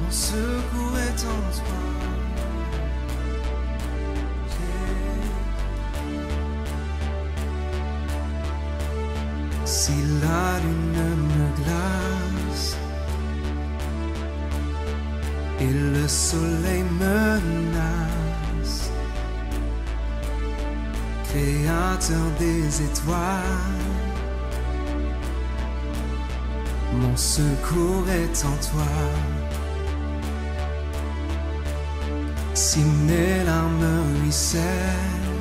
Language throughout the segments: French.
mon secours est en toi. Si la lune me glace et le soleil menace, Créateur des étoiles, mon secours est en toi. Si mes larmes ruissellent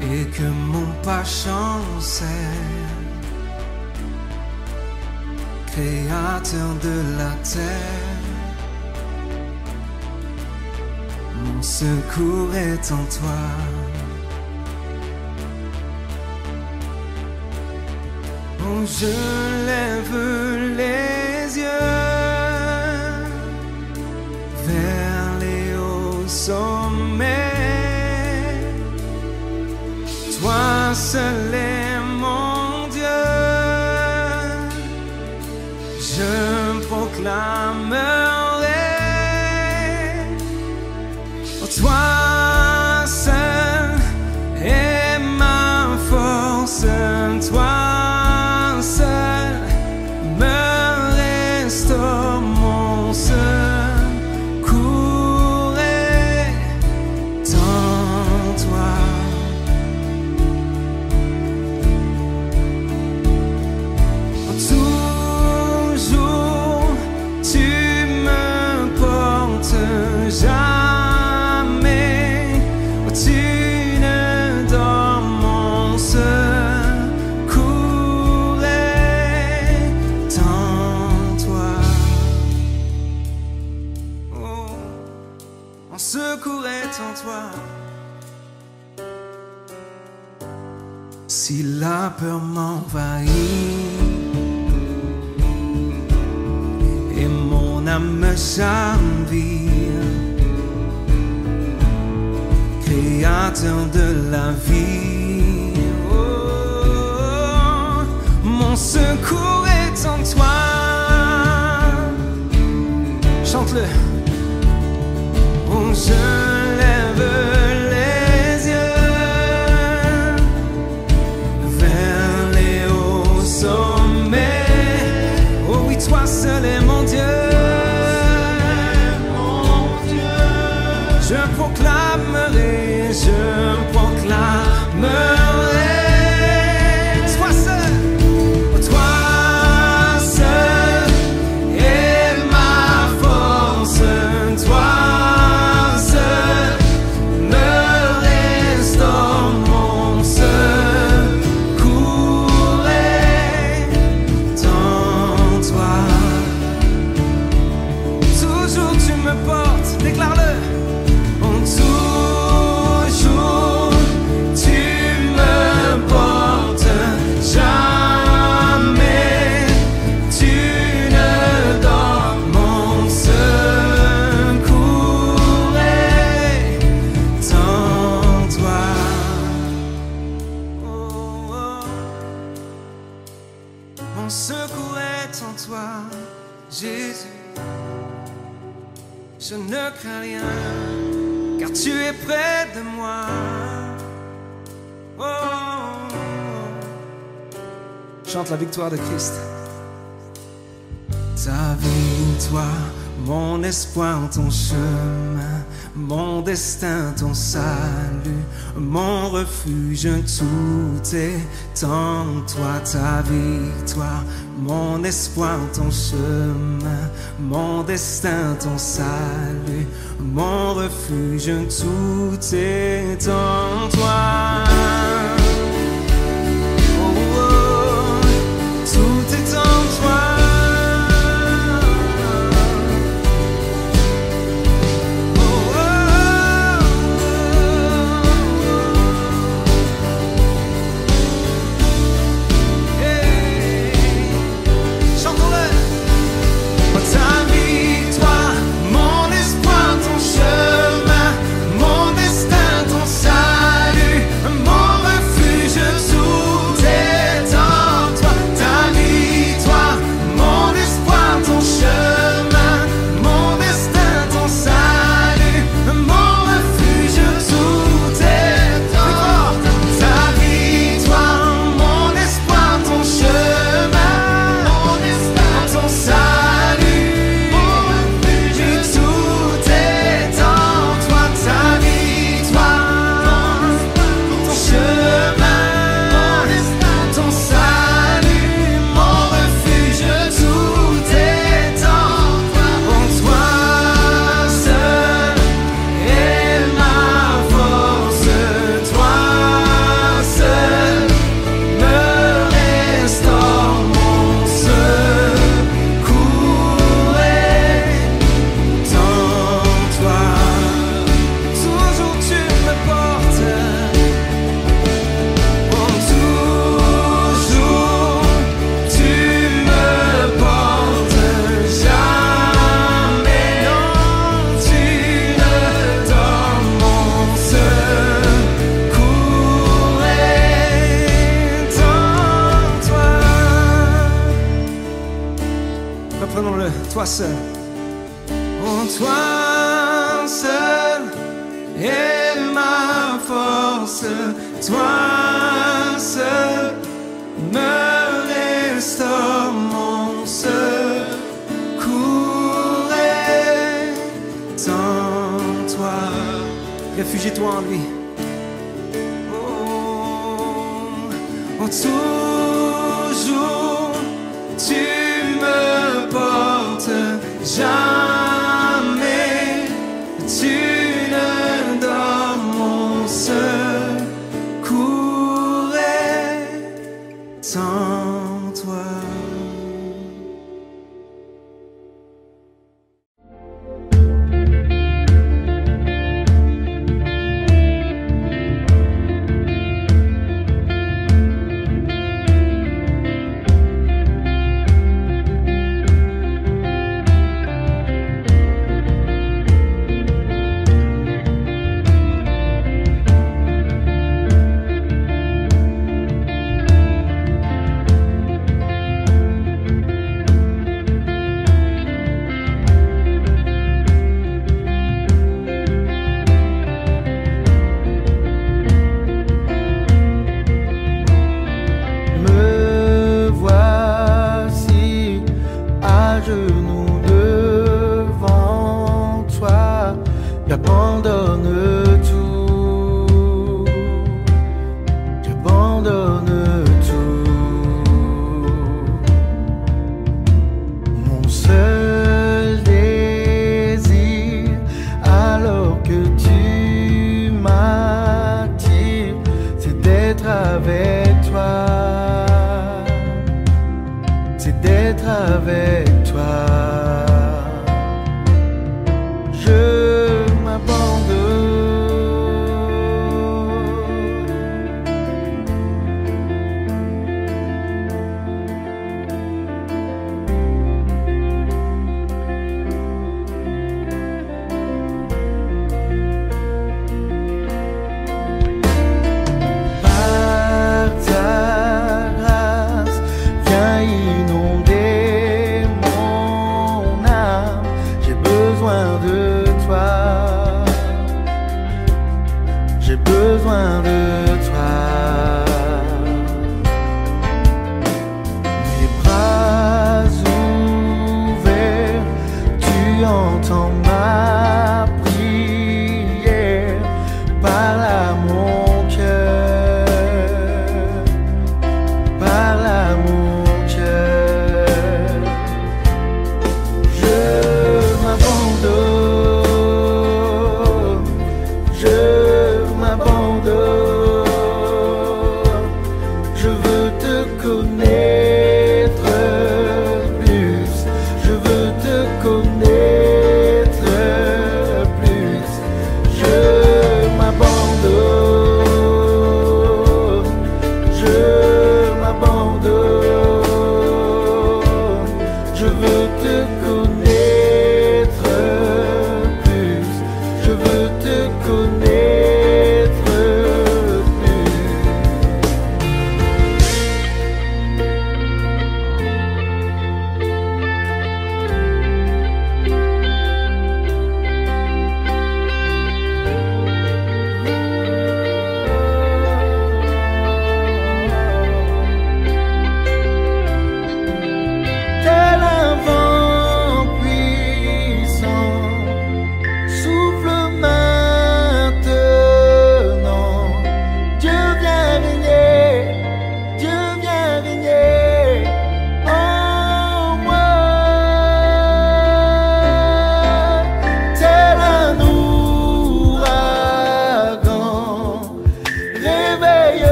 et que mon pas chancelle, Créateur de la terre, mon secours est en toi. Oh, je lève les yeux vers les hauts sommets. Toi seul est mon Dieu. Je proclamerai, oh, toi seul est ma force, toi seul me restaure, mon secours est en toi. Toujours tu me portes, jamais tu ne dors, mon secours est en toi. Oh, mon secours est en toi. Si la peur m'envahit et mon âme chavire, Créateur de la vie, oh, mon secours est en toi. Chante-le. Oh, je lève les yeux vers les hauts sommets. Oh oui, toi seul est mon Dieu. Je proclamerai, je proclamerai. Toi seul, toi seul est ma force, toi seul me restaure, mon secours est en toi. Toujours tu me portes, déclare-le. Toujours tu me portes, jamais tu ne dors, mon secours est en toi. Oh, oh. Mon secours est en toi, Jésus. Je ne crains rien, car tu es près de moi. Oh, oh, oh. Chante la victoire de Christ. Ta victoire, mon espoir, ton chemin, mon destin, ton salut, mon refuge, tout est en toi. Ta victoire, mon espoir, ton chemin, mon destin, ton salut, mon refuge, tout est en toi. Oh, oh, tout est en toi. Oh, oh, oh. Hey. Chantons-le. Oh, ta victoire, mon espoir, ton chemin, mon destin, ton salut, mon refuge. toi seul. Oh, toi seul est ma force, toi seul me restaure, mon secours est en toi. Réfugie-toi en lui. Oh, toujours tu me portes, jamais tu ne dors, mon secours est en toi. J'abandonne tout, j'abandonne tout. Mon seul désir, alors que tu m'attires, c'est d'être avec toi, c'est d'être avec toi. J'ai besoin de toi. Mes bras ouverts, tu entends ma prière. Parle à mon cœur, parle à mon cœur. Je m'abandonne, je veux te connaître plus, je veux te connaître plus. Je m'abandonne, je veux te connaître plus, je veux te connaître.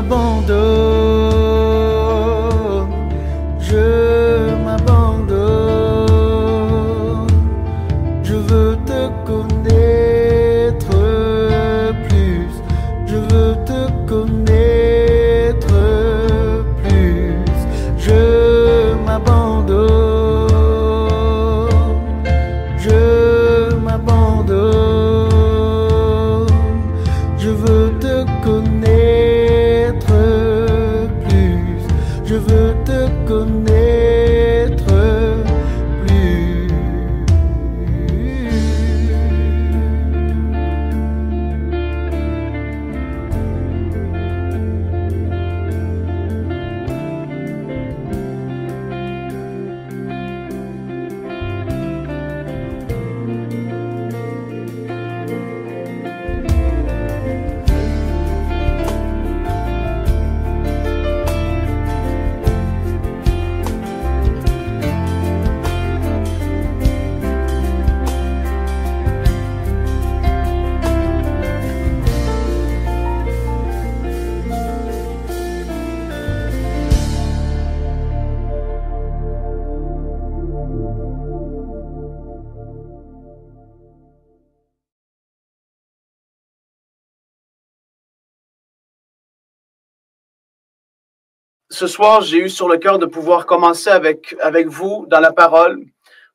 m'abandonne, je m'abandonne. Je veux te connaître plus, je veux te connaître plus. Je m'abandonne, je m'abandonne. Je veux te connaître plus, je veux te connaître plus. Ce soir, j'ai eu sur le cœur de pouvoir commencer avec vous dans la parole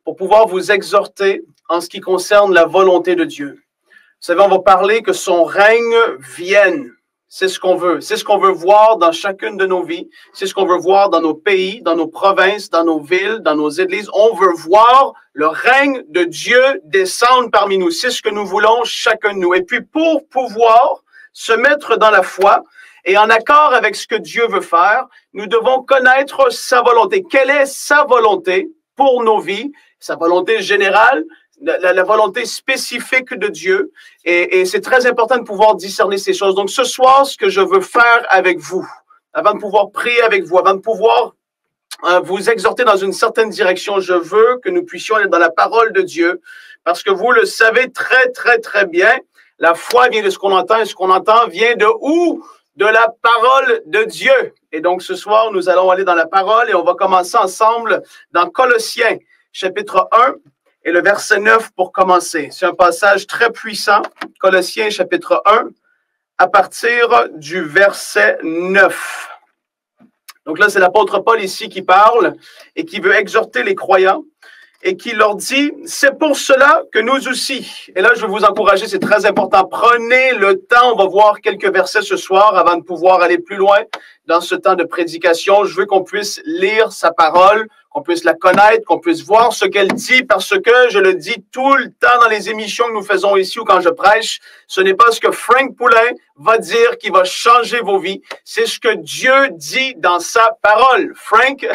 pour pouvoir vous exhorter en ce qui concerne la volonté de Dieu. Vous savez, on va parler que son règne vienne. C'est ce qu'on veut. C'est ce qu'on veut voir dans chacune de nos vies. C'est ce qu'on veut voir dans nos pays, dans nos provinces, dans nos villes, dans nos églises. On veut voir le règne de Dieu descendre parmi nous. C'est ce que nous voulons chacun de nous. Et puis, pour pouvoir se mettre dans la foi, et en accord avec ce que Dieu veut faire, nous devons connaître sa volonté. Quelle est sa volonté pour nos vies? Sa volonté générale, la volonté spécifique de Dieu. Et c'est très important de pouvoir discerner ces choses. Donc ce soir, ce que je veux faire avec vous, avant de pouvoir prier avec vous, avant de pouvoir vous exhorter dans une certaine direction, je veux que nous puissions aller dans la parole de Dieu. Parce que vous le savez très, très, très bien, la foi vient de ce qu'on entend et ce qu'on entend vient de où? De la parole de Dieu. Et donc, ce soir, nous allons aller dans la parole et on va commencer ensemble dans Colossiens, chapitre 1 et le verset 9 pour commencer. C'est un passage très puissant, Colossiens, chapitre 1, à partir du verset 9. Donc là, c'est l'apôtre Paul ici qui parle et qui veut exhorter les croyants et qui leur dit, c'est pour cela que nous aussi, et là je veux vous encourager, c'est très important, prenez le temps, on va voir quelques versets ce soir avant de pouvoir aller plus loin dans ce temps de prédication. Je veux qu'on puisse lire sa parole, qu'on puisse la connaître, qu'on puisse voir ce qu'elle dit, parce que je le dis tout le temps dans les émissions que nous faisons ici ou quand je prêche, ce n'est pas ce que Frank Poulin va dire qui va changer vos vies, c'est ce que Dieu dit dans sa parole. Frank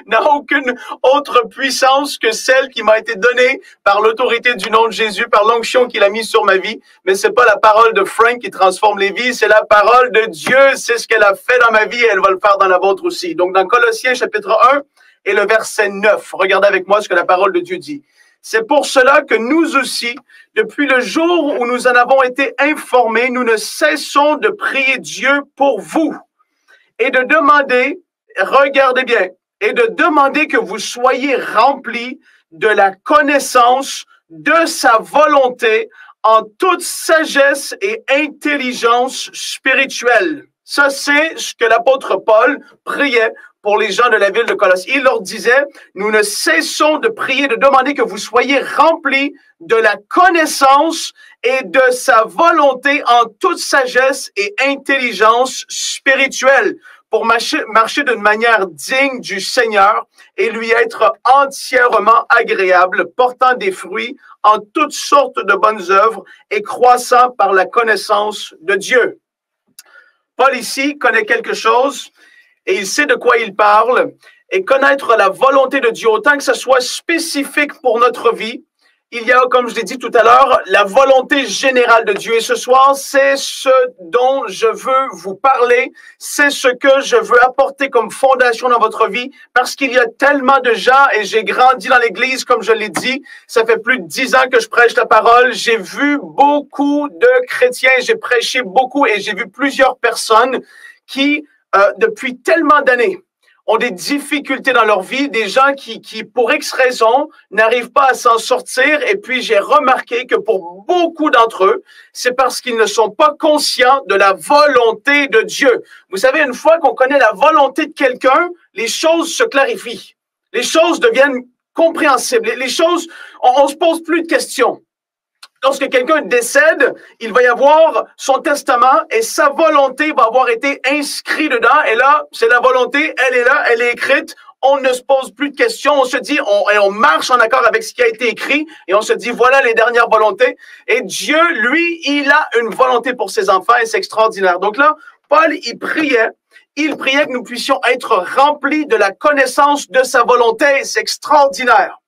n'a aucune autre puissance que celle qui m'a été donnée par l'autorité du nom de Jésus, par l'onction qu'il a mise sur ma vie, mais c'est pas la parole de Frank qui transforme les vies, c'est la parole de Dieu, c'est ce qu'elle a fait dans ma vie et elle va le faire dans la vôtre aussi. Donc dans Colossiens chapitre 1, et le verset 9. Regardez avec moi ce que la parole de Dieu dit. C'est pour cela que nous aussi, depuis le jour où nous en avons été informés, nous ne cessons de prier Dieu pour vous et de demander, regardez bien, et de demander que vous soyez remplis de la connaissance de sa volonté en toute sagesse et intelligence spirituelle. Ça, c'est ce que l'apôtre Paul priait pour les gens de la ville de Colosse. Il leur disait, nous ne cessons de prier, de demander que vous soyez remplis de la connaissance et de sa volonté en toute sagesse et intelligence spirituelle pour marcher d'une manière digne du Seigneur et lui être entièrement agréable, portant des fruits en toutes sortes de bonnes œuvres et croissant par la connaissance de Dieu. Paul ici connaît quelque chose et il sait de quoi il parle, et connaître la volonté de Dieu, autant que ce soit spécifique pour notre vie, il y a, comme je l'ai dit tout à l'heure, la volonté générale de Dieu. Et ce soir, c'est ce dont je veux vous parler, c'est ce que je veux apporter comme fondation dans votre vie, parce qu'il y a tellement de gens, et j'ai grandi dans l'Église, comme je l'ai dit, ça fait plus de 10 ans que je prêche la parole, j'ai vu beaucoup de chrétiens, j'ai prêché beaucoup, et j'ai vu plusieurs personnes qui, depuis tellement d'années, ont des difficultés dans leur vie, des gens qui pour X raisons, n'arrivent pas à s'en sortir. Et puis, j'ai remarqué que pour beaucoup d'entre eux, c'est parce qu'ils ne sont pas conscients de la volonté de Dieu. Vous savez, une fois qu'on connaît la volonté de quelqu'un, les choses se clarifient. Les choses deviennent compréhensibles. Les choses, on se pose plus de questions. Lorsque quelqu'un décède, il va y avoir son testament et sa volonté va avoir été inscrite dedans. Et là, c'est la volonté, elle est là, elle est écrite. On ne se pose plus de questions. On se dit, on marche en accord avec ce qui a été écrit et on se dit, voilà les dernières volontés. Et Dieu, lui, il a une volonté pour ses enfants et c'est extraordinaire. Donc là, Paul, il priait que nous puissions être remplis de la connaissance de sa volonté. C'est extraordinaire.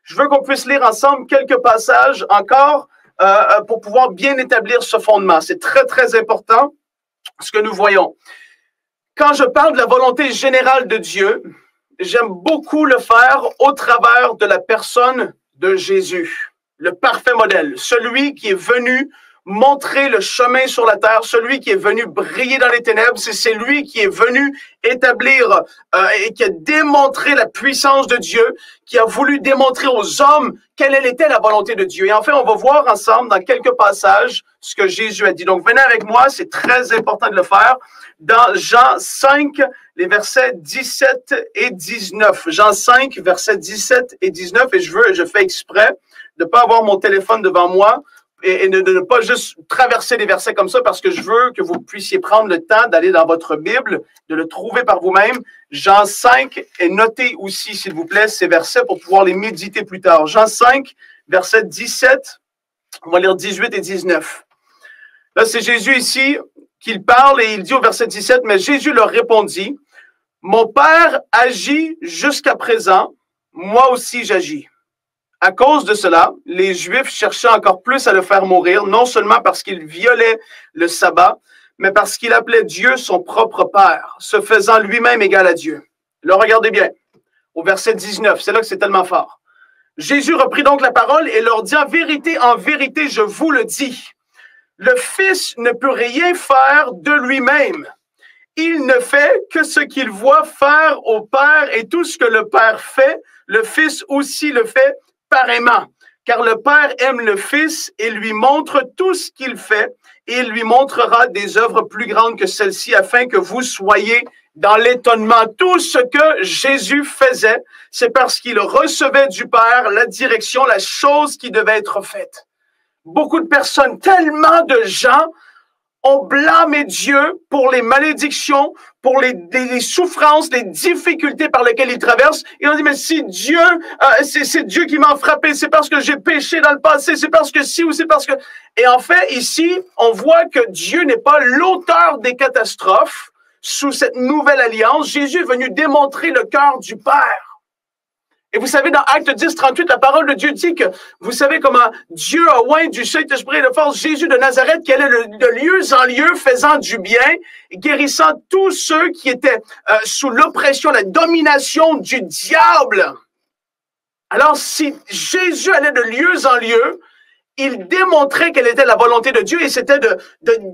Je veux qu'on puisse lire ensemble quelques passages encore pour pouvoir bien établir ce fondement. C'est très, très important ce que nous voyons. Quand je parle de la volonté générale de Dieu, j'aime beaucoup le faire au travers de la personne de Jésus, le parfait modèle, celui qui est venu montrer le chemin sur la terre, celui qui est venu briller dans les ténèbres, c'est lui qui est venu établir et qui a démontré la puissance de Dieu, qui a voulu démontrer aux hommes quelle était la volonté de Dieu. Et enfin, on va voir ensemble dans quelques passages ce que Jésus a dit. Donc, venez avec moi, c'est très important de le faire. Dans Jean 5, les versets 17 et 19. Jean 5, versets 17 et 19. Et je fais exprès de ne pas avoir mon téléphone devant moi, et de ne pas juste traverser les versets comme ça parce que je veux que vous puissiez prendre le temps d'aller dans votre Bible, de le trouver par vous-même. Jean 5, et notez aussi, s'il vous plaît, ces versets pour pouvoir les méditer plus tard. Jean 5, verset 17, on va lire 18 et 19. Là, c'est Jésus ici qu'il parle et il dit au verset 17, « Mais Jésus leur répondit, « Mon Père agit jusqu'à présent, moi aussi j'agis. » À cause de cela, les Juifs cherchaient encore plus à le faire mourir, non seulement parce qu'il violait le sabbat, mais parce qu'il appelait Dieu son propre Père, se faisant lui-même égal à Dieu. Là, regardez bien, au verset 19, c'est là que c'est tellement fort. Jésus reprit donc la parole et leur dit, en vérité, je vous le dis, le Fils ne peut rien faire de lui-même. Il ne fait que ce qu'il voit faire au Père, et tout ce que le Père fait, le Fils aussi le fait pareillement, car le Père aime le Fils et lui montre tout ce qu'il fait, et il lui montrera des œuvres plus grandes que celles-ci, afin que vous soyez dans l'étonnement. Tout ce que Jésus faisait, c'est parce qu'il recevait du Père la direction, la chose qui devait être faite. Beaucoup de personnes, tellement de gens ont blâmé Dieu pour les malédictions, pour les souffrances, les difficultés par lesquelles ils traversent. Ils ont dit, mais si Dieu, c'est Dieu qui m'a frappé, c'est parce que j'ai péché dans le passé, c'est parce que si ou c'est parce que... Et en fait, ici, on voit que Dieu n'est pas l'auteur des catastrophes sous cette nouvelle alliance. Jésus est venu démontrer le cœur du Père. Et vous savez, dans Acte 10, 38, la parole de Dieu dit que vous savez comment Dieu a oint du Saint-Esprit et de force Jésus de Nazareth qui allait de lieu en lieu faisant du bien, guérissant tous ceux qui étaient sous l'oppression, la domination du diable. Alors, si Jésus allait de lieu en lieu, il démontrait quelle était la volonté de Dieu et c'était de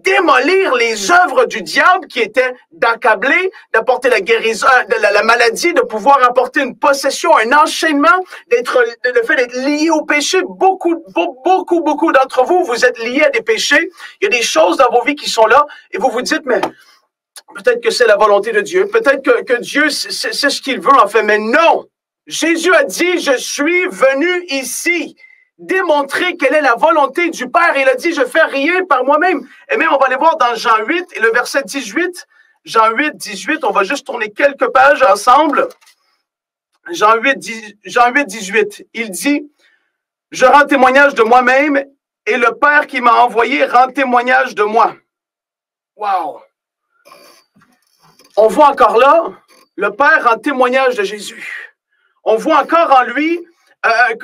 démolir les œuvres du diable qui étaient d'accabler, d'apporter la guérison, la maladie, de pouvoir apporter une possession, un enchaînement, le fait d'être lié au péché. Beaucoup d'entre vous, vous êtes liés à des péchés. Il y a des choses dans vos vies qui sont là et vous vous dites, mais peut-être que c'est la volonté de Dieu. Peut-être que Dieu, c'est ce qu'il veut en fait. Mais non! Jésus a dit, je suis venu ici démontrer quelle est la volonté du Père. Il a dit, je fais rien par moi-même. Et même, on va aller voir dans Jean 8 et le verset 18. Jean 8, 18, on va juste tourner quelques pages ensemble. Jean 8, 18, il dit, je rends témoignage de moi-même et le Père qui m'a envoyé rend témoignage de moi. Wow! On voit encore là, le Père rend témoignage de Jésus. On voit encore en lui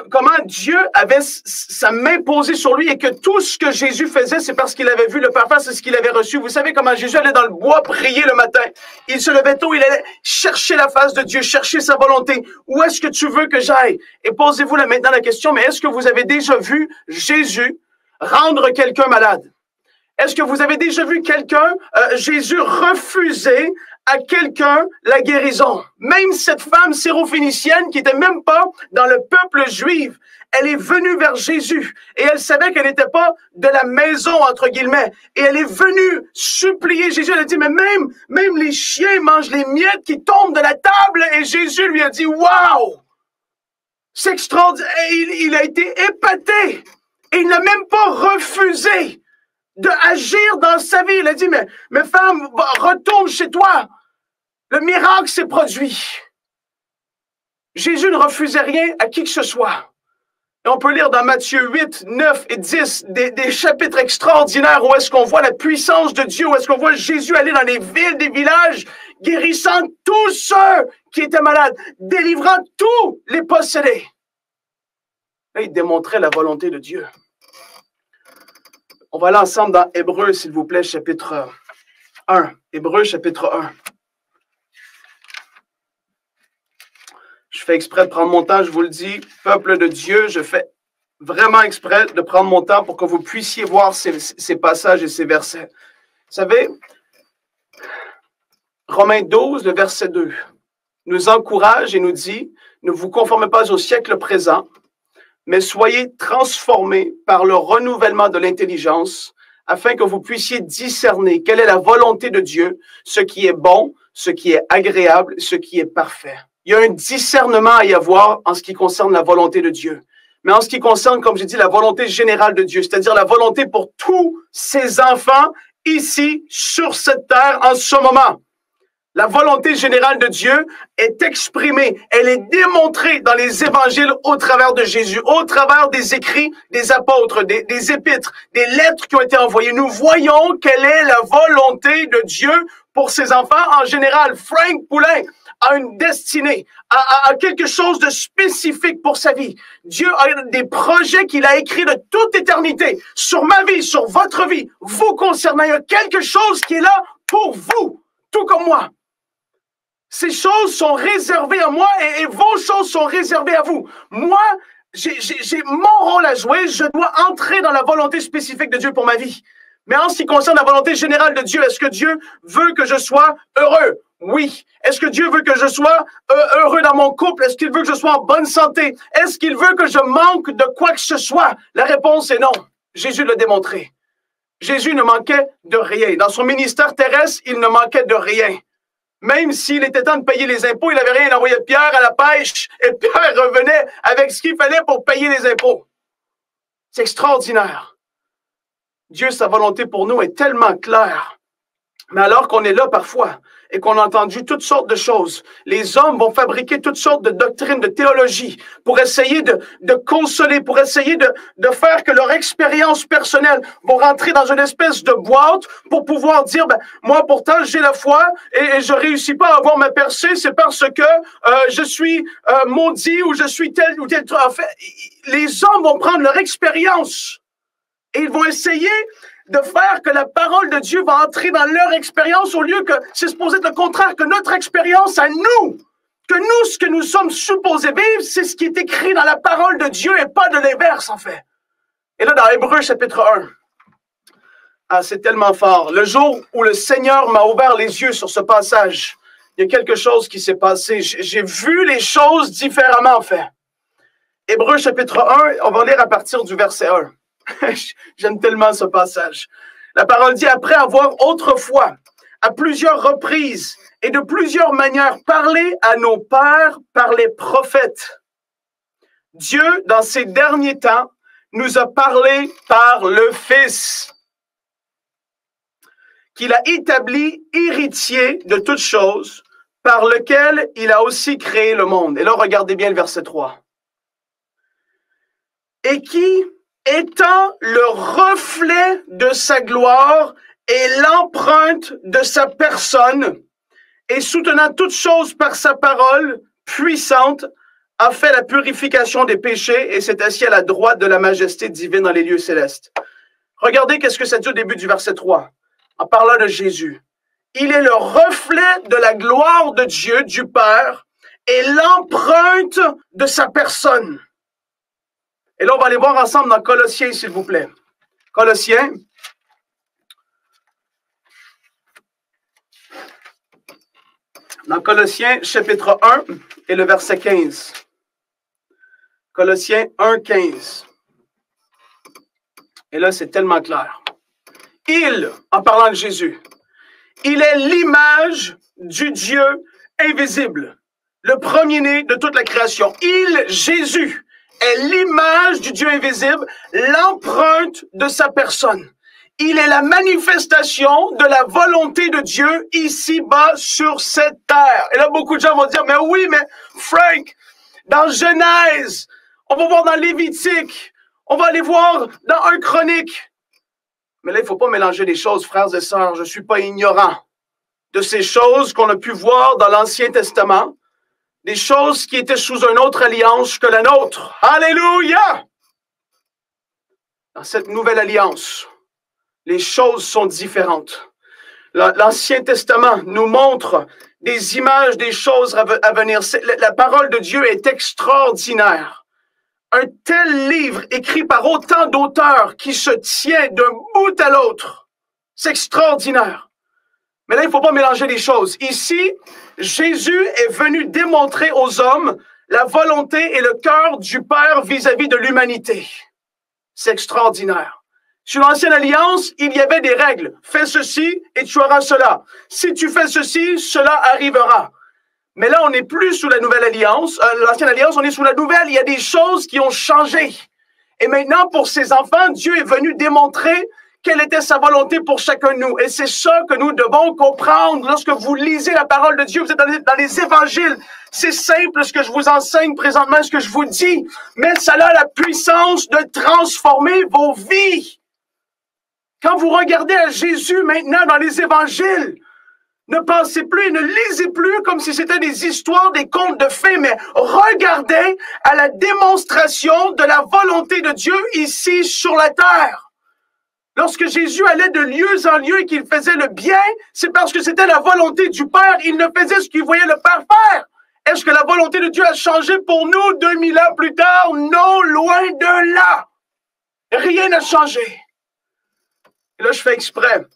comment Dieu avait sa main posée sur lui et que tout ce que Jésus faisait, c'est parce qu'il avait vu le Père faire, c'est ce qu'il avait reçu. Vous savez comment Jésus allait dans le bois prier le matin. Il se levait tôt, il allait chercher la face de Dieu, chercher sa volonté. Où est-ce que tu veux que j'aille? Et posez-vous là maintenant la question, mais est-ce que vous avez déjà vu Jésus rendre quelqu'un malade? Est-ce que vous avez déjà vu quelqu'un, Jésus refuser à quelqu'un la guérison? Même cette femme syrophénicienne qui n'était même pas dans le peuple juif, elle est venue vers Jésus et elle savait qu'elle n'était pas de la maison, entre guillemets. Et elle est venue supplier Jésus. Elle a dit, mais même les chiens mangent les miettes qui tombent de la table. Et Jésus lui a dit, waouh! C'est extraordinaire. Il a été épaté. Et il n'a même pas refusé d'agir dans sa vie. Il a dit, mais femme, retourne chez toi. Le miracle s'est produit. Jésus ne refusait rien à qui que ce soit. Et on peut lire dans Matthieu 8, 9 et 10 des chapitres extraordinaires où est-ce qu'on voit la puissance de Dieu, où est-ce qu'on voit Jésus aller dans les villes, des villages, guérissant tous ceux qui étaient malades, délivrant tous les possédés. Là, il démontrait la volonté de Dieu. On va aller ensemble dans Hébreux, s'il vous plaît, chapitre 1. Hébreux, chapitre 1. Je fais exprès de prendre mon temps, je vous le dis, peuple de Dieu, je fais vraiment exprès de prendre mon temps pour que vous puissiez voir ces passages et ces versets. Vous savez, Romains 12, le verset 2, nous encourage et nous dit, ne vous conformez pas au siècle présent, mais soyez transformés par le renouvellement de l'intelligence, afin que vous puissiez discerner quelle est la volonté de Dieu, ce qui est bon, ce qui est agréable, ce qui est parfait. Il y a un discernement à y avoir en ce qui concerne la volonté de Dieu. Mais en ce qui concerne, comme j'ai dit, la volonté générale de Dieu, c'est-à-dire la volonté pour tous ses enfants ici, sur cette terre, en ce moment. La volonté générale de Dieu est exprimée, elle est démontrée dans les évangiles au travers de Jésus, au travers des écrits des apôtres, des épîtres, des lettres qui ont été envoyées. Nous voyons quelle est la volonté de Dieu pour ses enfants en général. Frank Poulin a une destinée, a quelque chose de spécifique pour sa vie. Dieu a des projets qu'il a écrits de toute éternité sur ma vie, sur votre vie, vous concernant. Il y a quelque chose qui est là pour vous, tout comme moi. Ces choses sont réservées à moi et vos choses sont réservées à vous. Moi, j'ai mon rôle à jouer. Je dois entrer dans la volonté spécifique de Dieu pour ma vie. Mais en ce qui concerne la volonté générale de Dieu, est-ce que Dieu veut que je sois heureux? Oui. Est-ce que Dieu veut que je sois heureux dans mon couple? Est-ce qu'il veut que je sois en bonne santé? Est-ce qu'il veut que je manque de quoi que ce soit? La réponse est non. Jésus l'a démontré. Jésus ne manquait de rien. Dans son ministère terrestre, il ne manquait de rien. Même s'il était temps de payer les impôts, il n'avait rien. Il envoyait Pierre à la pêche et Pierre revenait avec ce qu'il fallait pour payer les impôts. C'est extraordinaire. Dieu, sa volonté pour nous est tellement claire. Mais alors qu'on est là parfois et qu'on a entendu toutes sortes de choses, les hommes vont fabriquer toutes sortes de doctrines, de théologie pour essayer de consoler, pour essayer de faire que leur expérience personnelle vont rentrer dans une espèce de boîte pour pouvoir dire, moi pourtant j'ai la foi et je réussis pas à avoir ma percée, c'est parce que je suis maudit ou je suis tel ou tel. En fait, les hommes vont prendre leur expérience et ils vont essayer de faire que la parole de Dieu va entrer dans leur expérience au lieu que c'est supposé être le contraire, que notre expérience à nous, que nous, ce que nous sommes supposés vivre, c'est ce qui est écrit dans la parole de Dieu et pas de l'inverse, en fait. Et là, dans Hébreux chapitre 1, c'est tellement fort. Le jour où le Seigneur m'a ouvert les yeux sur ce passage, il y a quelque chose qui s'est passé. J'ai vu les choses différemment, en fait. Hébreux chapitre 1, on va lire à partir du verset 1. J'aime tellement ce passage. La parole dit, après avoir autrefois, à plusieurs reprises et de plusieurs manières, parlé à nos pères par les prophètes, Dieu, dans ces derniers temps, nous a parlé par le Fils, qu'il a établi héritier de toutes choses, par lequel il a aussi créé le monde. Et là, regardez bien le verset 3. Et qui, étant le reflet de sa gloire et l'empreinte de sa personne, et soutenant toutes choses par sa parole puissante, a fait la purification des péchés et s'est assis à la droite de la majesté divine dans les lieux célestes. Regardez qu'est-ce que ça dit au début du verset 3, en parlant de Jésus. Il est le reflet de la gloire de Dieu, du Père, et l'empreinte de sa personne. Et là, on va aller voir ensemble dans Colossiens, s'il vous plaît. Colossiens, Dans Colossiens chapitre 1 et le verset 15. Colossiens 1, 15. Et là, c'est tellement clair. Il, en parlant de Jésus, il est l'image du Dieu invisible, le premier-né de toute la création. Il, Jésus, est l'image du Dieu invisible, l'empreinte de sa personne. Il est la manifestation de la volonté de Dieu ici-bas sur cette terre. Et là, beaucoup de gens vont dire, mais oui, mais Frank, dans Genèse, on va voir dans Lévitique, on va aller voir dans 1 Chronique. Mais là, il ne faut pas mélanger les choses, frères et sœurs. Je ne suis pas ignorant de ces choses qu'on a pu voir dans l'Ancien Testament, des choses qui étaient sous une autre alliance que la nôtre. Alléluia! Dans cette nouvelle alliance, les choses sont différentes. L'Ancien Testament nous montre des images des choses à venir. La parole de Dieu est extraordinaire. Un tel livre écrit par autant d'auteurs qui se tient d'un bout à l'autre, c'est extraordinaire. Mais là, il ne faut pas mélanger les choses. Ici, Jésus est venu démontrer aux hommes la volonté et le cœur du Père vis-à-vis de l'humanité. C'est extraordinaire. Sur l'Ancienne Alliance, il y avait des règles. Fais ceci et tu auras cela. Si tu fais ceci, cela arrivera. Mais là, on n'est plus sous la Nouvelle Alliance. L'Ancienne Alliance, on est sous la Nouvelle. Il y a des choses qui ont changé. Et maintenant, pour ses enfants, Dieu est venu démontrer quelle était sa volonté pour chacun de nous. Et c'est ça que nous devons comprendre lorsque vous lisez la parole de Dieu. Vous êtes dans les évangiles. C'est simple ce que je vous enseigne présentement, ce que je vous dis. Mais ça a la puissance de transformer vos vies. Quand vous regardez à Jésus maintenant dans les évangiles, ne pensez plus et ne lisez plus comme si c'était des histoires, des contes de fées, mais regardez à la démonstration de la volonté de Dieu ici sur la terre. Lorsque Jésus allait de lieu en lieu et qu'il faisait le bien, c'est parce que c'était la volonté du Père. Il ne faisait ce qu'il voyait le Père faire. Est-ce que la volonté de Dieu a changé pour nous 2000 ans plus tard? Non, loin de là. Rien n'a changé. Et là, je fais exprès.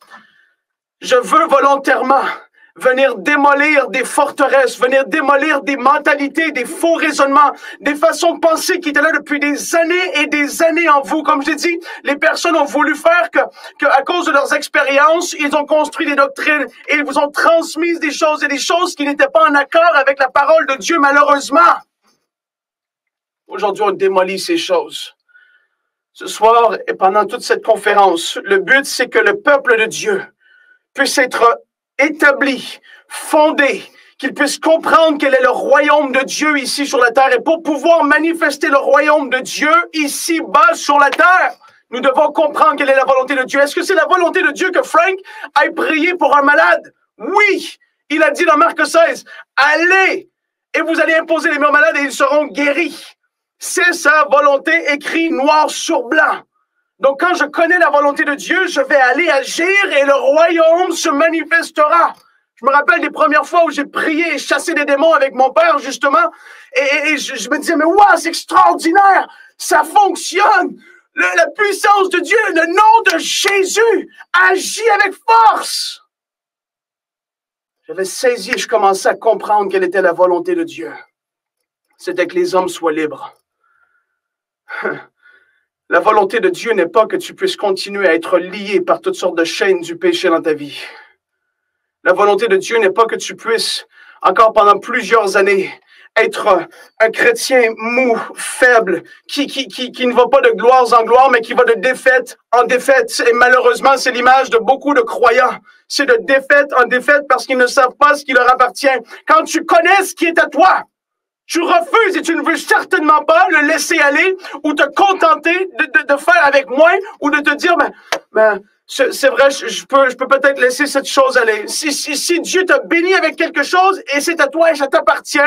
Je veux volontairement venir démolir des forteresses, venir démolir des mentalités, des faux raisonnements, des façons de penser qui étaient là depuis des années et des années en vous. Comme j'ai dit, les personnes ont voulu faire que à cause de leurs expériences, ils ont construit des doctrines et ils vous ont transmis des choses et des choses qui n'étaient pas en accord avec la parole de Dieu, malheureusement. Aujourd'hui, on démolit ces choses. Ce soir et pendant toute cette conférence, le but, c'est que le peuple de Dieu puisse être établi, fondé, qu'il puisse comprendre quel est le royaume de Dieu ici sur la terre. Et pour pouvoir manifester le royaume de Dieu ici-bas sur la terre, nous devons comprendre quelle est la volonté de Dieu. Est-ce que c'est la volonté de Dieu que Frank aille prier pour un malade? Oui! Il a dit dans Marc 16, « Allez, et vous allez imposer les mains aux malades et ils seront guéris. » C'est sa volonté écrit noir sur blanc. Donc, quand je connais la volonté de Dieu, je vais aller agir et le royaume se manifestera. Je me rappelle des premières fois où j'ai prié et chassé des démons avec mon père, justement, et je me disais, mais waouh, c'est extraordinaire, ça fonctionne. La puissance de Dieu, le nom de Jésus agit avec force. J'avais saisi et je commençais à comprendre quelle était la volonté de Dieu. C'était que les hommes soient libres. La volonté de Dieu n'est pas que tu puisses continuer à être lié par toutes sortes de chaînes du péché dans ta vie. La volonté de Dieu n'est pas que tu puisses, encore pendant plusieurs années, être un chrétien mou, faible, qui ne va pas de gloire en gloire, mais qui va de défaite en défaite. Et malheureusement, c'est l'image de beaucoup de croyants. C'est de défaite en défaite parce qu'ils ne savent pas ce qui leur appartient. Quand tu connais ce qui est à toi, tu refuses et tu ne veux certainement pas le laisser aller ou te contenter de faire avec moins ou de te dire, c'est vrai, je peux peut-être laisser cette chose aller. Si Dieu t'a béni avec quelque chose et c'est à toi et ça t'appartient,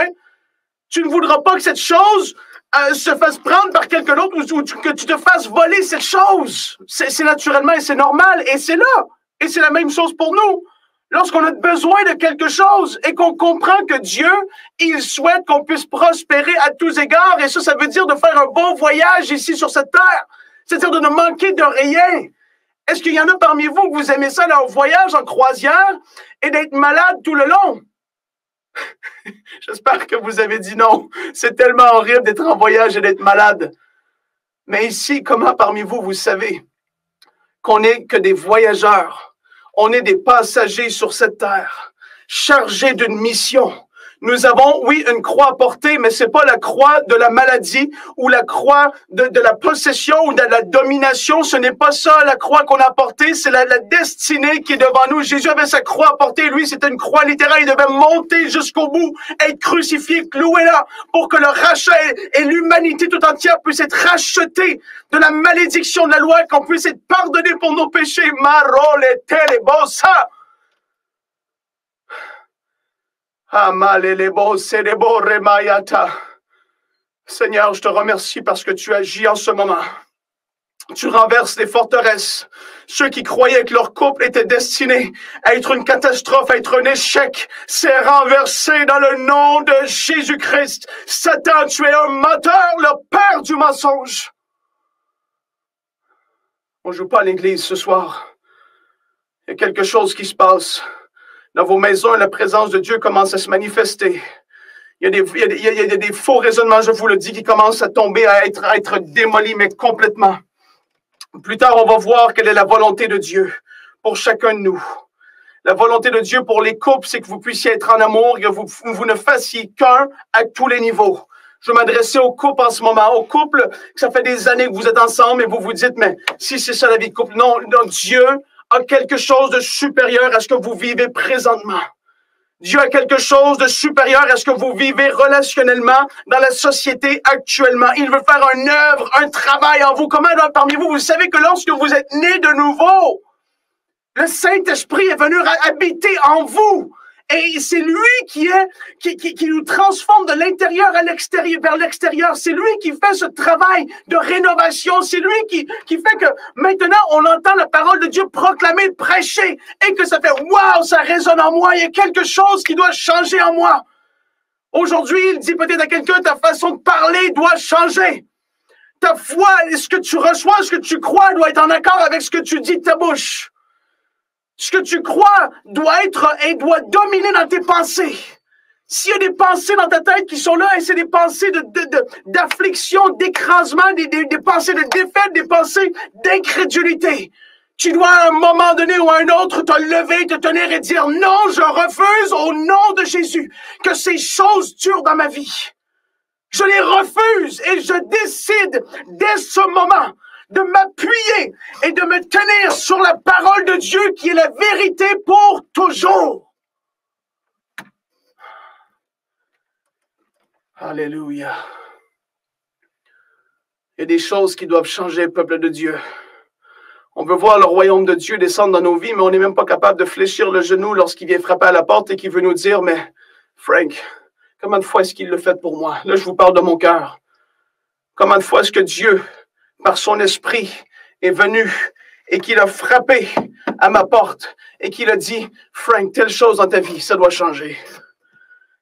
tu ne voudras pas que cette chose se fasse prendre par quelqu'un d'autre ou que tu te fasses voler cette chose. C'est naturellement et c'est normal et c'est là. Et c'est la même chose pour nous. Lorsqu'on a besoin de quelque chose et qu'on comprend que Dieu, il souhaite qu'on puisse prospérer à tous égards. Et ça veut dire de faire un bon voyage ici sur cette terre. C'est-à-dire de ne manquer de rien. Est-ce qu'il y en a parmi vous que vous aimez ça, aller en voyage, en croisière, et d'être malade tout le long? J'espère que vous avez dit non. C'est tellement horrible d'être en voyage et d'être malade. Mais ici, comment parmi vous, vous savez qu'on n'est que des voyageurs? On est des passagers sur cette terre, chargés d'une mission. Nous avons, oui, une croix à porter, mais c'est pas la croix de la maladie ou la croix de la possession ou de la domination. Ce n'est pas ça, la croix qu'on a portée. C'est la destinée qui est devant nous. Jésus avait sa croix à porter. Lui, c'était une croix littérale. Il devait monter jusqu'au bout, être crucifié, cloué là, pour que le rachat et l'humanité tout entière puissent être rachetés de la malédiction de la loi, qu'on puisse être pardonné pour nos péchés. Marole telebosa. Seigneur, je te remercie parce que tu agis en ce moment. Tu renverses les forteresses. Ceux qui croyaient que leur couple était destiné à être une catastrophe, à être un échec, c'est renversé dans le nom de Jésus-Christ. Satan, tu es un menteur, le père du mensonge. On ne joue pas à l'église ce soir. Il y a quelque chose qui se passe. Dans vos maisons, la présence de Dieu commence à se manifester. Il y a des faux raisonnements, je vous le dis, qui commencent à tomber, à être démolis, mais complètement. Plus tard, on va voir quelle est la volonté de Dieu pour chacun de nous. La volonté de Dieu pour les couples, c'est que vous puissiez être en amour, que vous ne fassiez qu'un à tous les niveaux. Je veux m'adresser aux couples en ce moment, aux couples, que ça fait des années que vous êtes ensemble et vous vous dites, mais si c'est ça la vie de couple, non, Dieu a quelque chose de supérieur à ce que vous vivez présentement. Dieu a quelque chose de supérieur à ce que vous vivez relationnellement dans la société actuellement. Il veut faire une œuvre, un travail en vous. Comment parmi vous, vous savez que lorsque vous êtes nés de nouveau, le Saint-Esprit est venu habiter en vous. Et c'est lui qui nous transforme de l'intérieur à l'extérieur, vers l'extérieur. C'est lui qui fait ce travail de rénovation. C'est lui qui fait que maintenant, on entend la parole de Dieu proclamée, prêchée, et que ça fait « Wow, ça résonne en moi, il y a quelque chose qui doit changer en moi. » Aujourd'hui, il dit peut-être à quelqu'un, ta façon de parler doit changer. Ta foi, ce que tu reçois, ce que tu crois doit être en accord avec ce que tu dis de ta bouche. Ce que tu crois doit dominer dans tes pensées. S'il y a des pensées dans ta tête qui sont là, et c'est des pensées d'affliction, d'écrasement, des pensées de défaite, des pensées d'incrédulité, tu dois à un moment donné ou à un autre te lever, te tenir et dire non, je refuse au nom de Jésus que ces choses durent dans ma vie. Je les refuse et je décide dès ce moment de m'appuyer et de me tenir sur la parole de Dieu qui est la vérité pour toujours. Alléluia. Il y a des choses qui doivent changer, peuple de Dieu. On veut voir le royaume de Dieu descendre dans nos vies, mais on n'est même pas capable de fléchir le genou lorsqu'il vient frapper à la porte et qu'il veut nous dire, mais Frank, combien de fois est-ce qu'il le fait pour moi? Là, je vous parle de mon cœur. Combien de fois est-ce que Dieu, par son esprit, est venu et qu'il a frappé à ma porte et qu'il a dit, Frank, telle chose dans ta vie, ça doit changer.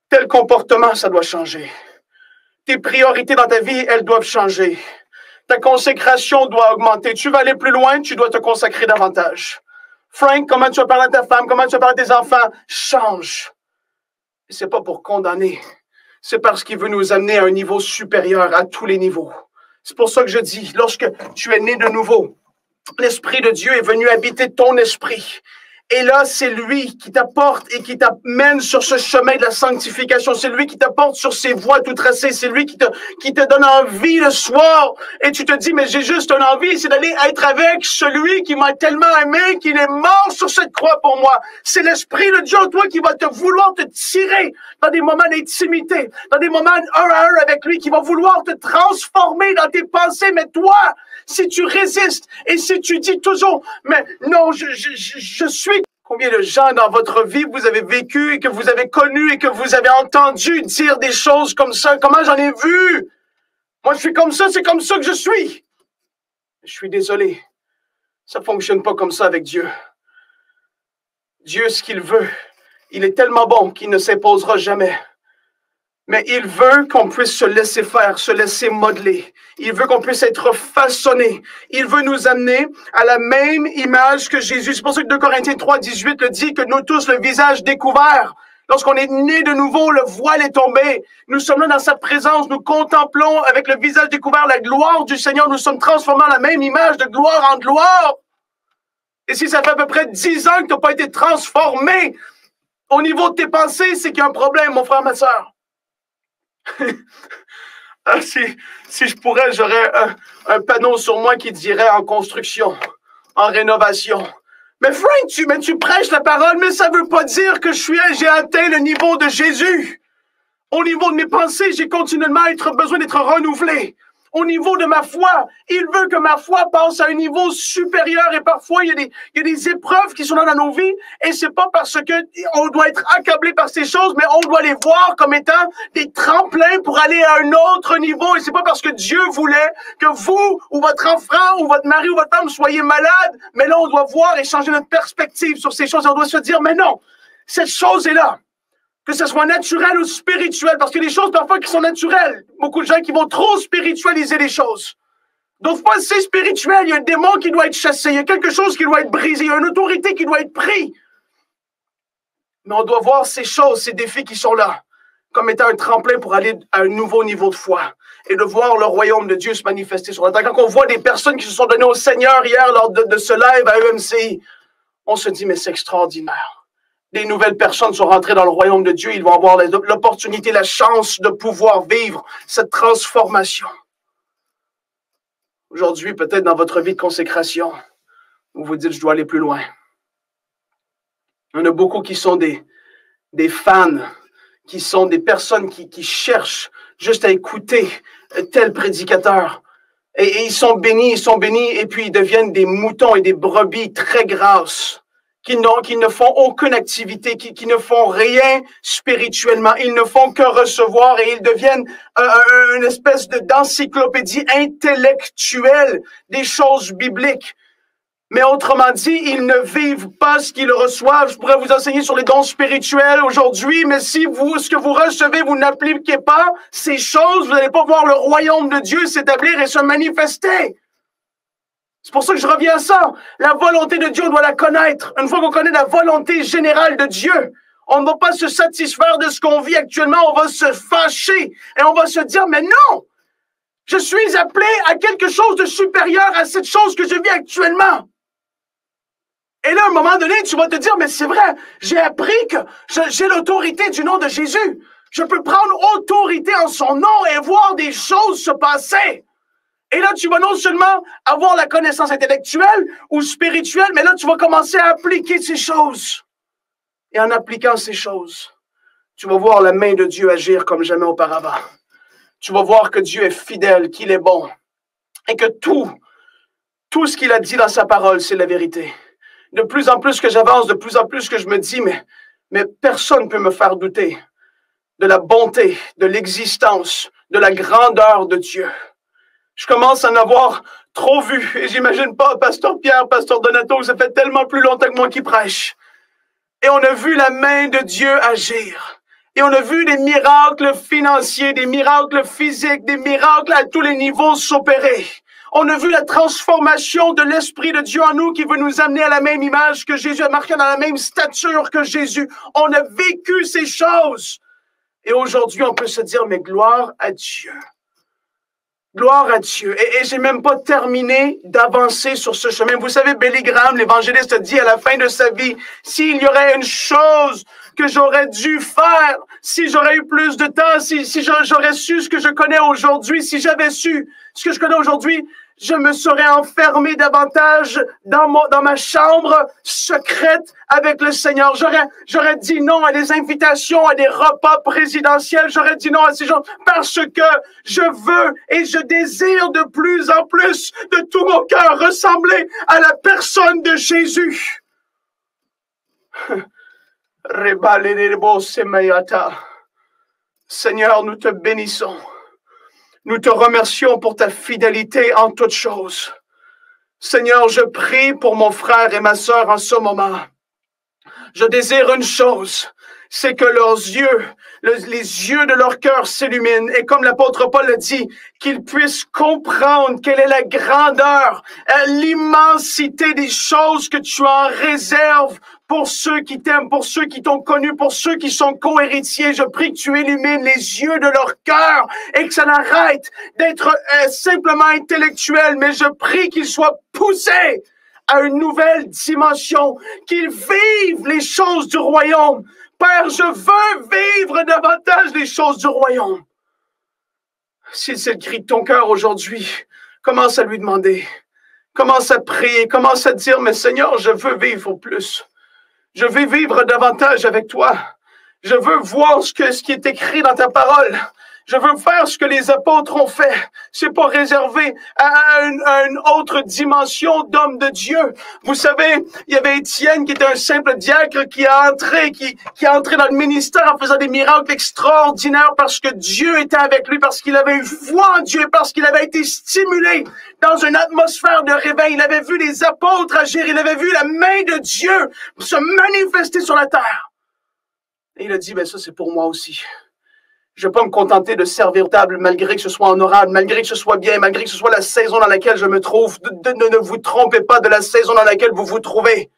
Tel comportement, ça doit changer. Tes priorités dans ta vie, elles doivent changer. Ta consécration doit augmenter. Tu vas aller plus loin, tu dois te consacrer davantage. Frank, comment tu vas parler à ta femme, comment tu vas parler à tes enfants, change. Et c'est pas pour condamner. C'est parce qu'il veut nous amener à un niveau supérieur, à tous les niveaux. C'est pour ça que je dis, lorsque tu es né de nouveau, l'Esprit de Dieu est venu habiter ton esprit. Et là, c'est lui qui t'apporte et qui t'amène sur ce chemin de la sanctification. C'est lui qui t'apporte sur ces voies tout tracées. C'est lui qui te donne envie le soir. Et tu te dis, mais j'ai juste une envie, c'est d'aller être avec celui qui m'a tellement aimé, qu'il est mort sur cette croix pour moi. C'est l'Esprit de Dieu en toi qui va te vouloir te tirer dans des moments d'intimité, dans des moments un à un avec lui, qui va vouloir te transformer dans tes pensées. Mais toi, si tu résistes et si tu dis toujours, mais non, je suis. Combien de gens dans votre vie vous avez vécu et que vous avez connu et que vous avez entendu dire des choses comme ça? Comment j'en ai vu? Moi, je suis comme ça, c'est comme ça que je suis. Je suis désolé. Ça ne fonctionne pas comme ça avec Dieu. Dieu, ce qu'il veut, il est tellement bon qu'il ne s'imposera jamais. Mais il veut qu'on puisse se laisser faire, se laisser modeler. Il veut qu'on puisse être façonné. Il veut nous amener à la même image que Jésus. C'est pour ça que 2 Corinthiens 3, 18 le dit que nous tous, le visage découvert, Lorsqu'on est né de nouveau, le voile est tombé. Nous sommes là dans sa présence. Nous contemplons avec le visage découvert la gloire du Seigneur. Nous sommes transformés en la même image de gloire en gloire. Et si ça fait à peu près 10 ans que tu n'as pas été transformé au niveau de tes pensées, c'est qu'il y a un problème, mon frère, ma soeur. Si je pourrais, j'aurais un panneau sur moi qui dirait en construction, en rénovation. Mais Frank, tu prêches la parole, mais ça ne veut pas dire que j'ai atteint le niveau de Jésus. Au niveau de mes pensées, j'ai continuellement besoin d'être renouvelé. Au niveau de ma foi, il veut que ma foi passe à un niveau supérieur. Et parfois, il y a des épreuves qui sont là dans nos vies. Et c'est pas parce que on doit être accablé par ces choses, mais on doit les voir comme étant des tremplins pour aller à un autre niveau. Et c'est pas parce que Dieu voulait que vous, ou votre enfant, ou votre mari, ou votre femme soyez malade. Mais là, on doit voir et changer notre perspective sur ces choses. Et on doit se dire, mais non, cette chose est là. Que ce soit naturel ou spirituel, parce qu'il y a des choses parfois qui sont naturelles. Beaucoup de gens qui vont trop spiritualiser les choses. Donc, pas c'est spirituel, il y a un démon qui doit être chassé, il y a quelque chose qui doit être brisé, il y a une autorité qui doit être prise. Mais on doit voir ces choses, ces défis qui sont là, comme étant un tremplin pour aller à un nouveau niveau de foi et de voir le royaume de Dieu se manifester sur la terre. Quand on voit des personnes qui se sont données au Seigneur hier lors de ce live à EMCI, on se dit, mais c'est extraordinaire. Des nouvelles personnes sont rentrées dans le royaume de Dieu. Ils vont avoir l'opportunité, la chance de pouvoir vivre cette transformation. Aujourd'hui, peut-être dans votre vie de consécration, vous vous dites, je dois aller plus loin. Il y en a beaucoup qui sont des fans, qui sont des personnes qui cherchent juste à écouter tel prédicateur. Et ils sont bénis, et puis ils deviennent des moutons et des brebis très grasses. Qui ne font aucune activité, qui ne font rien spirituellement. Ils ne font que recevoir et ils deviennent une espèce d'encyclopédie intellectuelle des choses bibliques. Mais autrement dit, ils ne vivent pas ce qu'ils reçoivent. Je pourrais vous enseigner sur les dons spirituels aujourd'hui, mais si ce que vous recevez, vous n'appliquez pas ces choses, vous n'allez pas voir le royaume de Dieu s'établir et se manifester. C'est pour ça que je reviens à ça. La volonté de Dieu, on doit la connaître. Une fois qu'on connaît la volonté générale de Dieu, on ne va pas se satisfaire de ce qu'on vit actuellement, on va se fâcher et on va se dire, mais non, je suis appelé à quelque chose de supérieur à cette chose que je vis actuellement. Et là, à un moment donné, tu vas te dire, mais c'est vrai, j'ai appris que j'ai l'autorité du nom de Jésus. Je peux prendre autorité en son nom et voir des choses se passer. Et là, tu vas non seulement avoir la connaissance intellectuelle ou spirituelle, mais là, tu vas commencer à appliquer ces choses. Et en appliquant ces choses, tu vas voir la main de Dieu agir comme jamais auparavant. Tu vas voir que Dieu est fidèle, qu'il est bon. Et que tout ce qu'il a dit dans sa parole, c'est la vérité. De plus en plus que j'avance, de plus en plus que je me dis, mais personne ne peut me faire douter de la bonté, de l'existence, de la grandeur de Dieu. Je commence à en avoir trop vu. Et j'imagine pas, Pasteur Pierre, Pasteur Donato, ça fait tellement plus longtemps que moi qui prêche. Et on a vu la main de Dieu agir. Et on a vu des miracles financiers, des miracles physiques, des miracles à tous les niveaux s'opérer. On a vu la transformation de l'Esprit de Dieu en nous qui veut nous amener à la même image que Jésus, à marquer dans la même stature que Jésus. On a vécu ces choses. Et aujourd'hui, on peut se dire, mais gloire à Dieu. Gloire à Dieu. Et j'ai même pas terminé d'avancer sur ce chemin. Vous savez, Billy Graham, l'évangéliste, dit à la fin de sa vie, s'il y aurait une chose que j'aurais dû faire, si j'aurais eu plus de temps, si j'aurais su ce que je connais aujourd'hui, si j'avais su ce que je connais aujourd'hui, je me serais enfermé davantage dans ma chambre secrète avec le Seigneur. J'aurais dit non à des invitations, à des repas présidentiels. J'aurais dit non à ces gens parce que je veux et je désire de plus en plus de tout mon cœur ressembler à la personne de Jésus. Seigneur, nous te bénissons. Nous te remercions pour ta fidélité en toutes choses. Seigneur, je prie pour mon frère et ma sœur en ce moment. Je désire une chose, c'est que leurs yeux, les yeux de leur cœur s'illuminent. Et comme l'apôtre Paul le dit, qu'ils puissent comprendre quelle est la grandeur, l'immensité des choses que tu en réserves pour ceux qui t'aiment, pour ceux qui t'ont connu, pour ceux qui sont co-héritiers. Je prie que tu illumines les yeux de leur cœur et que ça n'arrête d'être simplement intellectuel, mais je prie qu'ils soient poussés à une nouvelle dimension, qu'ils vivent les choses du royaume. Père, je veux vivre davantage les choses du royaume. Si c'est le cri de ton cœur aujourd'hui, commence à lui demander. Commence à prier, commence à dire, mais Seigneur, je veux vivre plus. Je veux vivre davantage avec toi. Je veux voir ce qui est écrit dans ta parole. Je veux faire ce que les apôtres ont fait. C'est pas réservé à une autre dimension d'homme de Dieu. Vous savez, il y avait Étienne qui était un simple diacre qui a entré dans le ministère en faisant des miracles extraordinaires parce que Dieu était avec lui, parce qu'il avait eu foi en Dieu, parce qu'il avait été stimulé dans une atmosphère de réveil. Il avait vu les apôtres agir, il avait vu la main de Dieu se manifester sur la terre. Et il a dit, ben ça c'est pour moi aussi. Je ne vais pas me contenter de servir table malgré que ce soit honorable, malgré que ce soit bien, malgré que ce soit la saison dans laquelle je me trouve. Ne vous trompez pas de la saison dans laquelle vous vous trouvez.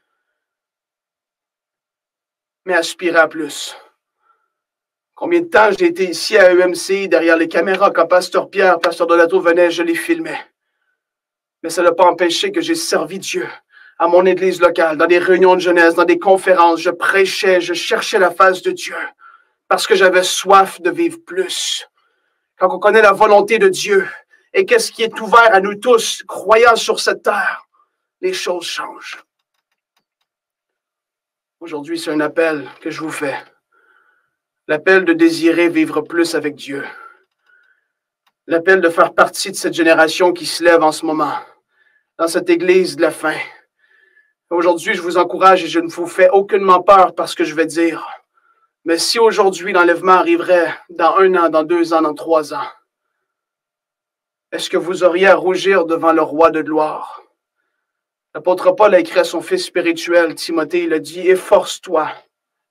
Mais aspirez à plus. Combien de temps j'ai été ici à EMC, derrière les caméras, quand Pasteur Pierre, Pasteur Donato venait, je les filmais. Mais ça n'a pas empêché que j'ai servi Dieu à mon église locale, dans des réunions de jeunesse, dans des conférences. Je prêchais, je cherchais la face de Dieu. Parce que j'avais soif de vivre plus. Quand on connaît la volonté de Dieu et qu'est-ce qui est ouvert à nous tous, croyants sur cette terre, les choses changent. Aujourd'hui, c'est un appel que je vous fais. L'appel de désirer vivre plus avec Dieu. L'appel de faire partie de cette génération qui se lève en ce moment, dans cette église de la fin. Aujourd'hui, je vous encourage et je ne vous fais aucunement peur par ce que je vais dire. Mais si aujourd'hui l'enlèvement arriverait dans 1 an, dans 2 ans, dans 3 ans, est-ce que vous auriez à rougir devant le roi de gloire? L'apôtre Paul a écrit à son fils spirituel, Timothée, il a dit, efforce-toi,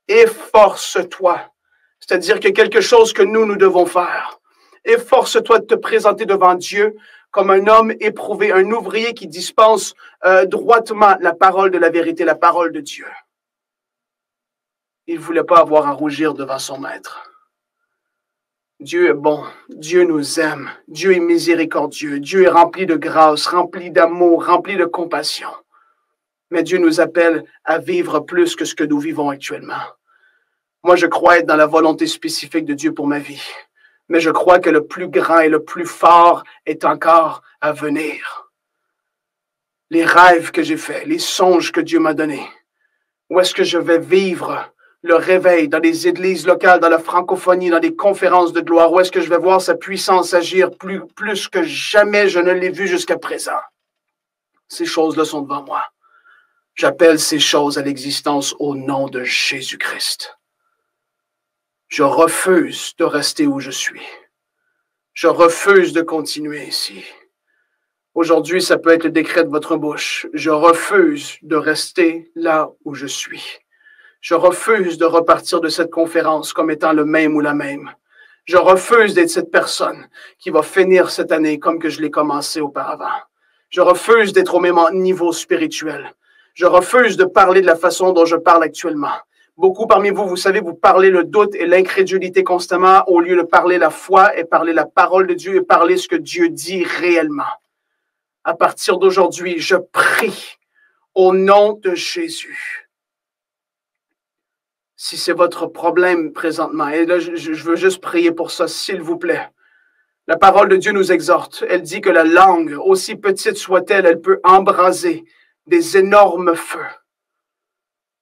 efforce-toi. C'est-à-dire qu'il y a quelque chose que nous devons faire. Efforce-toi de te présenter devant Dieu comme un homme éprouvé, un ouvrier qui dispense droitement la parole de la vérité, la parole de Dieu. Il ne voulait pas avoir à rougir devant son maître. Dieu est bon, Dieu nous aime, Dieu est miséricordieux, Dieu est rempli de grâce, rempli d'amour, rempli de compassion. Mais Dieu nous appelle à vivre plus que ce que nous vivons actuellement. Moi, je crois être dans la volonté spécifique de Dieu pour ma vie. Mais je crois que le plus grand et le plus fort est encore à venir. Les rêves que j'ai faits, les songes que Dieu m'a donnés, où est-ce que je vais vivre le réveil dans des églises locales, dans la francophonie, dans des conférences de gloire, où est-ce que je vais voir sa puissance agir plus que jamais je ne l'ai vu jusqu'à présent. Ces choses-là sont devant moi. J'appelle ces choses à l'existence au nom de Jésus-Christ. Je refuse de rester où je suis. Je refuse de continuer ici. Aujourd'hui, ça peut être le décret de votre bouche. Je refuse de rester là où je suis. Je refuse de repartir de cette conférence comme étant le même ou la même. Je refuse d'être cette personne qui va finir cette année comme que je l'ai commencé auparavant. Je refuse d'être au même niveau spirituel. Je refuse de parler de la façon dont je parle actuellement. Beaucoup parmi vous, vous savez, vous parlez le doute et l'incrédulité constamment au lieu de parler la foi et parler la parole de Dieu et parler ce que Dieu dit réellement. À partir d'aujourd'hui, je prie au nom de Jésus. Si c'est votre problème présentement, et là, je veux juste prier pour ça, s'il vous plaît. La parole de Dieu nous exhorte. Elle dit que la langue, aussi petite soit-elle, elle peut embraser des énormes feux.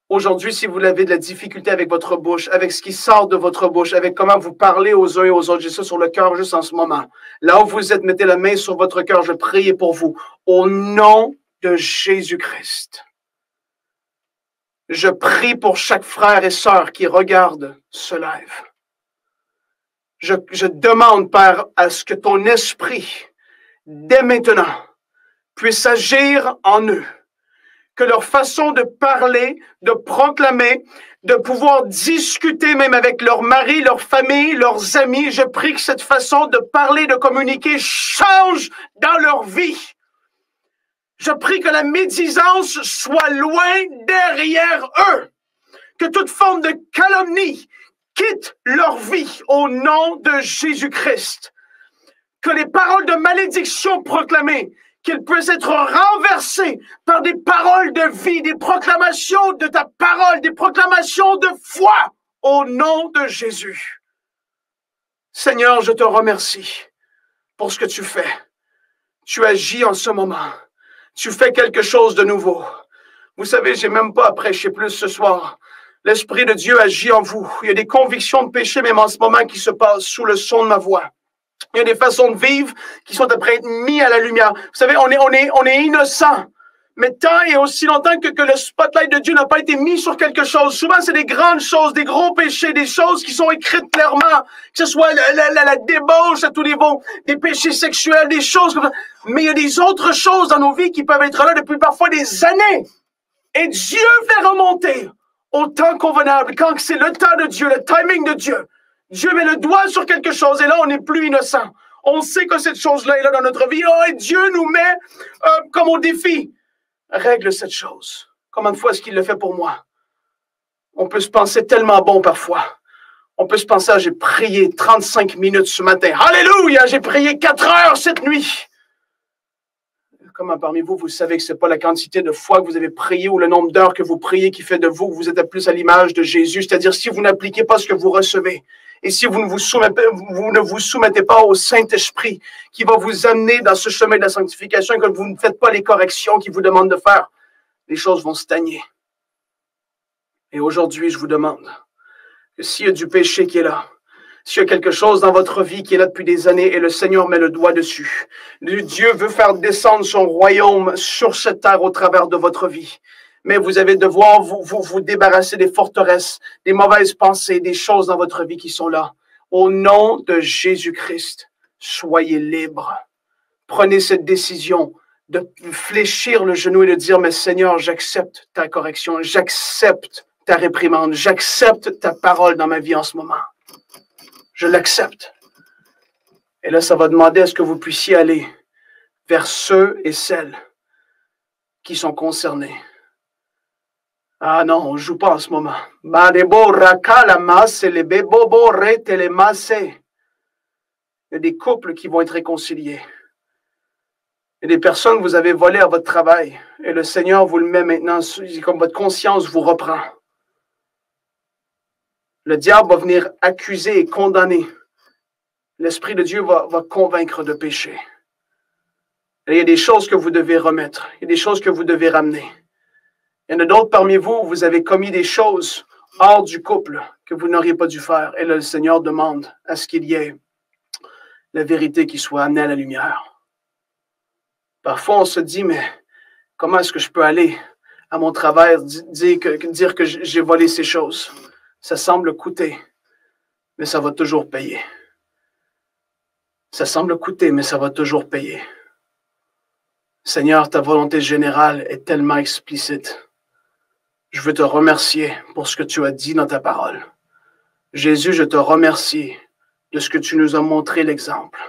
Aujourd'hui, si vous avez de la difficulté avec votre bouche, avec ce qui sort de votre bouche, avec comment vous parlez aux uns et aux autres, j'ai ça sur le cœur juste en ce moment. Là où vous êtes, mettez la main sur votre cœur, je prie pour vous. Au nom de Jésus-Christ. Je prie pour chaque frère et sœur qui regarde ce live. Je demande, Père, à ce que ton esprit, dès maintenant, puisse agir en eux, que leur façon de parler, de proclamer, de pouvoir discuter même avec leur mari, leur famille, leurs amis, je prie que cette façon de parler, de communiquer change dans leur vie. Je prie que la médisance soit loin derrière eux, que toute forme de calomnie quitte leur vie au nom de Jésus-Christ, que les paroles de malédiction proclamées, qu'ils puissent être renversés par des paroles de vie, des proclamations de ta parole, des proclamations de foi au nom de Jésus. Seigneur, je te remercie pour ce que tu fais. Tu agis en ce moment. Tu fais quelque chose de nouveau. Vous savez, j'ai même pas à prêcher plus ce soir. L'Esprit de Dieu agit en vous. Il y a des convictions de péché même en ce moment qui se passent sous le son de ma voix. Il y a des façons de vivre qui sont après être mis à la lumière. Vous savez, on est innocent. Mais tant et aussi longtemps que le spotlight de Dieu n'a pas été mis sur quelque chose, souvent c'est des grandes choses, des gros péchés, des choses qui sont écrites clairement, que ce soit la débauche à tous niveaux, des péchés sexuels, des choses comme ça. Mais il y a des autres choses dans nos vies qui peuvent être là depuis parfois des années. Et Dieu fait remonter au temps convenable, quand c'est le temps de Dieu, le timing de Dieu. Dieu met le doigt sur quelque chose et là, on n'est plus innocent. On sait que cette chose-là est là dans notre vie. Oh, et Dieu nous met comme au défi. Règle cette chose. Combien de fois est-ce qu'il le fait pour moi? On peut se penser tellement bon parfois. On peut se penser, j'ai prié 35 minutes ce matin. Alléluia, j'ai prié 4 heures cette nuit. Comment parmi vous, vous savez que ce n'est pas la quantité de fois que vous avez prié ou le nombre d'heures que vous priez qui fait de vous que vous êtes plus à l'image de Jésus. C'est-à-dire si vous n'appliquez pas ce que vous recevez et si vous ne vous soumettez pas au Saint-Esprit qui va vous amener dans ce chemin de la sanctification et que vous ne faites pas les corrections qu'il vous demande de faire, les choses vont stagner. Et aujourd'hui, je vous demande que s'il y a du péché qui est là, s'il y a quelque chose dans votre vie qui est là depuis des années et le Seigneur met le doigt dessus, Dieu veut faire descendre son royaume sur cette terre au travers de votre vie. Mais vous allez devoir vous débarrasser des forteresses, des mauvaises pensées, des choses dans votre vie qui sont là. Au nom de Jésus-Christ, soyez libres. Prenez cette décision de fléchir le genou et de dire, mais Seigneur, j'accepte ta correction, j'accepte ta réprimande, j'accepte ta parole dans ma vie en ce moment. Je l'accepte. Et là, ça va demander à ce que vous puissiez aller vers ceux et celles qui sont concernés. Ah non, on ne joue pas en ce moment. Il y a des couples qui vont être réconciliés. Il y a des personnes que vous avez volées à votre travail. Et le Seigneur vous le met maintenant, comme votre conscience vous reprend. Le diable va venir accuser et condamner. L'Esprit de Dieu va convaincre de péché. Et il y a des choses que vous devez remettre. Il y a des choses que vous devez ramener. Il y en a d'autres parmi vous, vous avez commis des choses hors du couple que vous n'auriez pas dû faire. Et là, le Seigneur demande à ce qu'il y ait la vérité qui soit amenée à la lumière. Parfois, on se dit, mais comment est-ce que je peux aller à mon travail dire que j'ai volé ces choses? Ça semble coûter, mais ça va toujours payer. Ça semble coûter, mais ça va toujours payer. Seigneur, ta volonté générale est tellement explicite. Je veux te remercier pour ce que tu as dit dans ta parole. Jésus, je te remercie de ce que tu nous as montré l'exemple,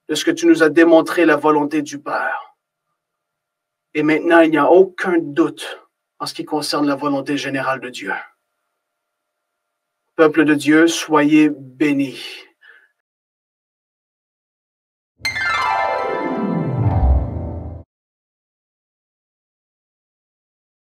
de ce que tu nous as démontré la volonté du Père. Et maintenant, il n'y a aucun doute en ce qui concerne la volonté générale de Dieu. Peuple de Dieu, soyez bénis.